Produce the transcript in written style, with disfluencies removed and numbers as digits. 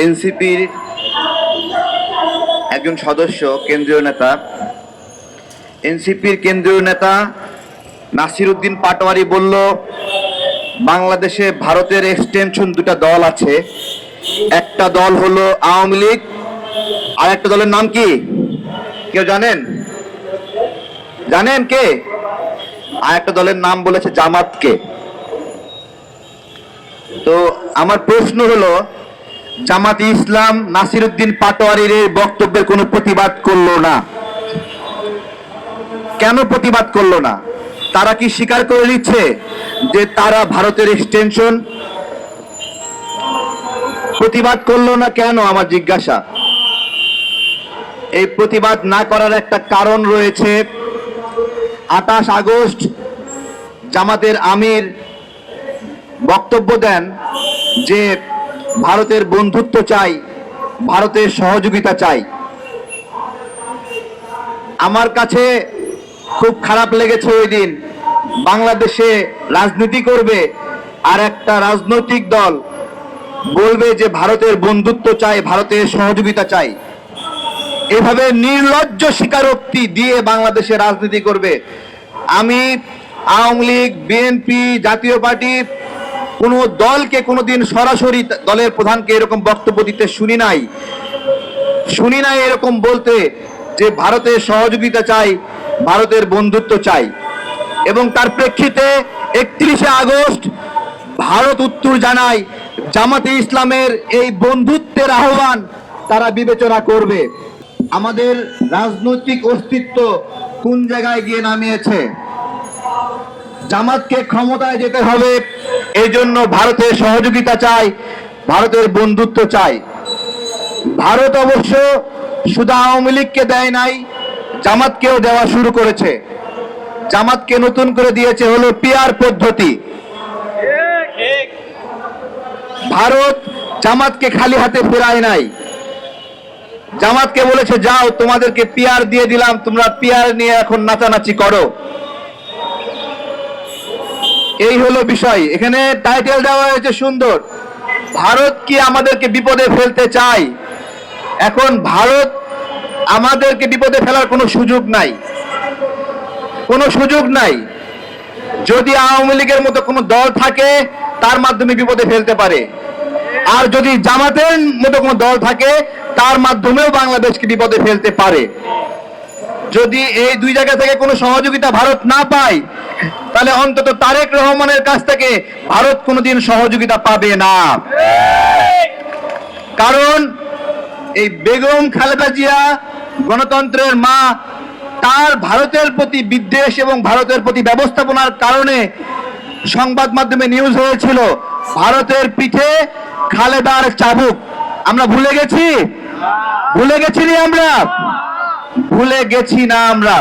এনসিপির একজন সদস্য, কেন্দ্রীয় নেতা, এনসিপির কেন্দ্রীয় নেতা নাসিরউদ্দিন পাটোয়ারি বলল, বাংলাদেশে ভারতের এক্সটেনশন দুটা দল আছে, একটা দল হলো আওয়ামী লীগ, আর একটা দলের নাম কি কেউ জানেন? জানেন কে? আর একটা দলের নাম বলেছে জামাতকে। তো আমার প্রশ্ন হলো, জামাত ইসলাম নাসিরউদ্দিন পাটোয়ারির এই বক্তব্যের কোনো প্রতিবাদ করলো না, কেন প্রতিবাদ করলো না? তারা কি স্বীকার করে নিচ্ছে যে তারা ভারতের এক্সটেনশন? প্রতিবাদ করলো না কেন আমার জিজ্ঞাসা। এই প্রতিবাদ না করার একটা কারণ রয়েছে। 28 আগস্ট জামাতের আমির বক্তব্য দেন যে ভারতের বন্ধুত্ব চাই, ভারতের সহযোগিতা চাই। আমার কাছে খুব খারাপ লেগেছে ওই দিন, বাংলাদেশে রাজনীতি করবে আর একটা রাজনৈতিক দল বলবে যে ভারতের বন্ধুত্ব চাই, ভারতের সহযোগিতা চাই। এভাবে নির্লজ্জ স্বীকারোক্তি দিয়ে বাংলাদেশে রাজনীতি করবে। আমি আওয়ামী লীগ, বিএনপি, জাতীয় পার্টি কোনো দলকে কোনোদিন সরাসরি দলের প্রধানকে এরকম বক্তব্য দিতে শুনি নাই এরকম বলতে যে ভারতের সহযোগিতা চাই, ভারতের বন্ধুত্ব চাই। এবং তার প্রেক্ষিতে 31 আগস্ট ভারত উত্তর জানায় জামাতে ইসলামের এই বন্ধুত্বের আহ্বান তারা বিবেচনা করবে। আমাদের রাজনৈতিক অস্তিত্ব কোন জায়গায় গিয়ে নামিয়েছে? জামাতকে ক্ষমতায় যেতে হবে, এই জন্য ভারতের সহযোগিতা চাই, ভারতের বন্ধুত্ব চাই। ভারত অবশ্য শুধু আওয়ামী লীগকে দেয় নাই, জামাতকেও দেওয়া শুরু করেছে। জামাতকে নতুন করে দিয়েছে হলো পিআর পদ্ধতি। ভারত জামাতকে খালি হাতে ফেরায় নাই, জামাতকে বলেছে যাও তোমাদেরকে পিআর দিয়ে দিলাম, তোমরা পিআর নিয়ে এখন নাচানাচি করো। এই হলো বিষয়। এখানে টাইটেল দেওয়া হয়েছে সুন্দর, ভারত কি আমাদেরকে বিপদে ফেলতে চায়? এখন ভারত আমাদেরকে বিপদে ফেলার কোনো সুযোগ নাই, কোনো সুযোগ নাই। যদি আওয়ামী লীগের মতো কোনো দল থাকে তার মাধ্যমে বিপদে ফেলতে পারে, আর যদি জামাতের মতো কোনো দল থাকে তার মাধ্যমেও বাংলাদেশকে বিপদে ফেলতে পারে। যদি এই দুই জায়গা থেকে কোনো সহযোগিতা ভারত না পায়, তাহলে অন্তত তারেক রহমানের কাছ থেকে ভারত কোনোদিন সহযোগিতা পাবে না। কারণ এই বেগম খালেদা জিয়া গণতন্ত্রের মা, তার ভারতের প্রতি বিদ্বেষ এবং ভারতের প্রতি ব্যবস্থাপনার কারণে সংবাদ মাধ্যমে নিউজ হয়েছিল ভারতের পিঠে খালেদার চাবুক। আমরা ভুলে গেছি? ভুলে গেছি না আমরা?